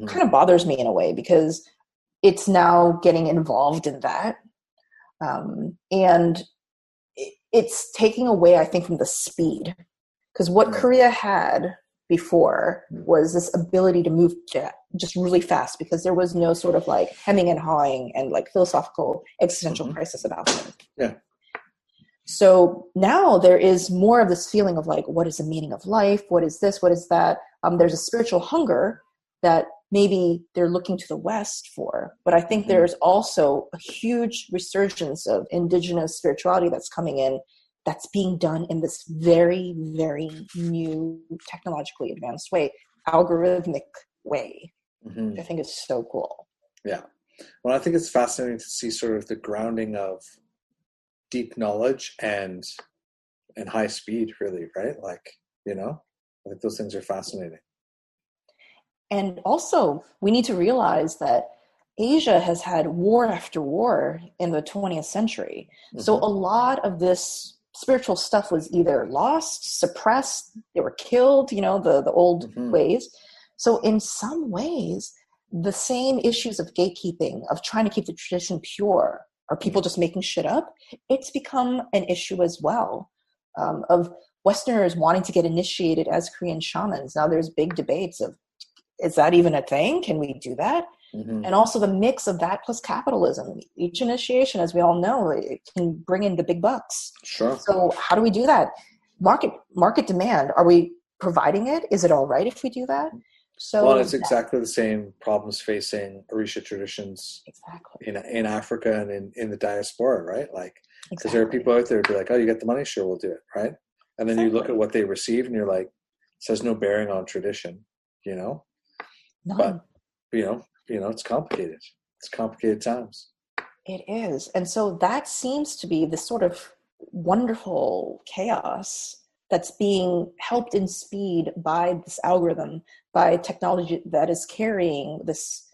kind of bothers me in a way because it's now getting involved in that. And it's taking away, I think, from the speed. Because what Korea had before was this ability to move just really fast because there was no sort of like hemming and hawing and like philosophical existential crisis about it. Yeah. So now there is more of this feeling of like, what is the meaning of life? What is this? What is that? There's a spiritual hunger that maybe they're looking to the West for. But I think there's also a huge resurgence of indigenous spirituality that's coming in that's being done in this very, very new, technologically advanced way, algorithmic way, which I think is so cool. Yeah. Well, I think it's fascinating to see sort of the grounding of deep knowledge and high speed, really, right? Like, you know, I think those things are fascinating. And also, we need to realize that Asia has had war after war in the 20th century. So a lot of this spiritual stuff was either lost, suppressed, they were killed, the old ways. So in some ways, the same issues of gatekeeping, of trying to keep the tradition pure, are people just making shit up? It's become an issue as well, of Westerners wanting to get initiated as Korean shamans. Now there's big debates of, is that even a thing? Can we do that? And also the mix of that plus capitalism. Each initiation, as we all know, it can bring in the big bucks. Sure. So how do we do that? Market demand. Are we providing it? Is it all right if we do that? So well, it's exactly the same problems facing Orisha traditions in Africa and in the diaspora, right? Like, because there are people out there who be like, oh, you get the money? Sure, we'll do it, right? And then you look at what they receive and you're like, it says no bearing on tradition, None. But, it's complicated. It's complicated times. It is. And so that seems to be this sort of wonderful chaos that's being helped in speed by this algorithm, by technology that is carrying this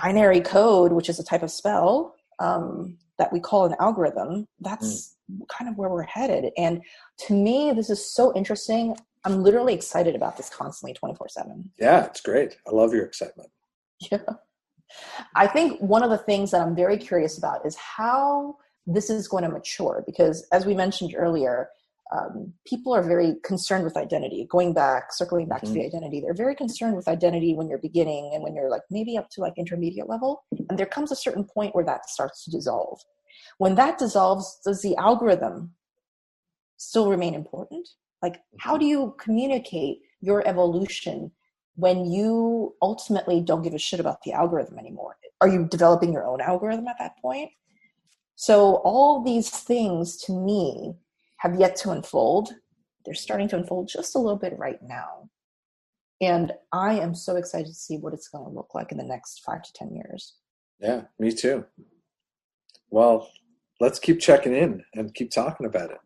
binary code, which is a type of spell that we call an algorithm. That's kind of where we're headed. And to me, this is so interesting. I'm literally excited about this constantly 24/7. Yeah, it's great. I love your excitement. Yeah. I think one of the things that I'm very curious about is how this is going to mature, because as we mentioned earlier, people are very concerned with identity. Circling back to the identity, they're very concerned with identity when you're beginning and when you're like maybe up to like intermediate level. And there comes a certain point where that starts to dissolve. When that dissolves, does the algorithm still remain important? Like, how do you communicate your evolution when you ultimately don't give a shit about the algorithm anymore? Are you developing your own algorithm at that point? So all these things to me have yet to unfold. They're starting to unfold just a little bit right now. And I am so excited to see what it's going to look like in the next 5 to 10 years. Yeah, me too. Well, let's keep checking in and keep talking about it.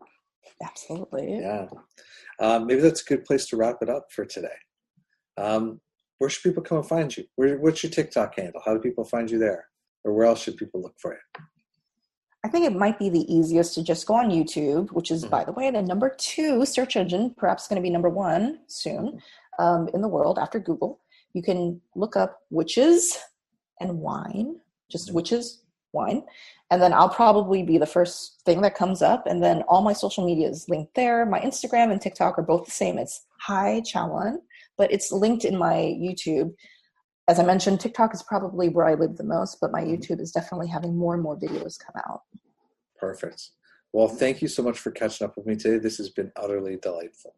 Absolutely. Yeah. Maybe that's a good place to wrap it up for today. Where should people come and find you? What's your TikTok handle? How do people find you there? Or where else should people look for you? I think it might be the easiest to just go on YouTube, which is, by the way, the number 2 search engine, perhaps going to be number 1 soon in the world after Google. You can look up witches and wine, just witches, wine. And then I'll probably be the first thing that comes up. And then all my social media is linked there. My Instagram and TikTok are both the same. It's Hi Chaweon, but it's linked in my YouTube. As I mentioned, TikTok is probably where I live the most, but my YouTube is definitely having more and more videos come out. Perfect. Well, thank you so much for catching up with me today. This has been utterly delightful.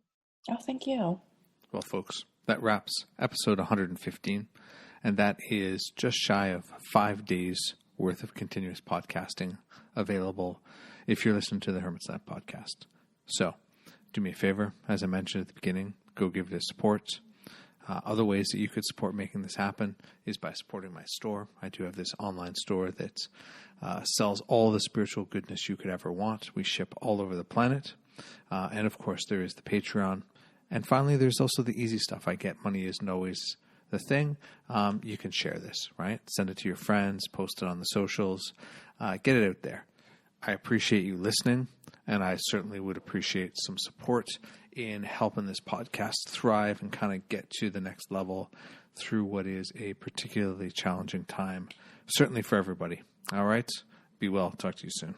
Oh, thank you. Well, folks, that wraps episode 115, and that is just shy of 5 days worth of continuous podcasting available if you're listening to the Hermit's Lab podcast. So do me a favor, as I mentioned at the beginning, go give it a support. Other ways that you could support making this happen is by supporting my store. I do have this online store that sells all the spiritual goodness you could ever want. We ship all over the planet. And of course, there is the Patreon. And finally, there's also the easy stuff. I get money isn't always the thing. You can share this, right? Send it to your friends, post it on the socials, get it out there. I appreciate you listening, and I certainly would appreciate some support in helping this podcast thrive and kind of get to the next level through what is a particularly challenging time, certainly for everybody. All right? Be well. Talk to you soon.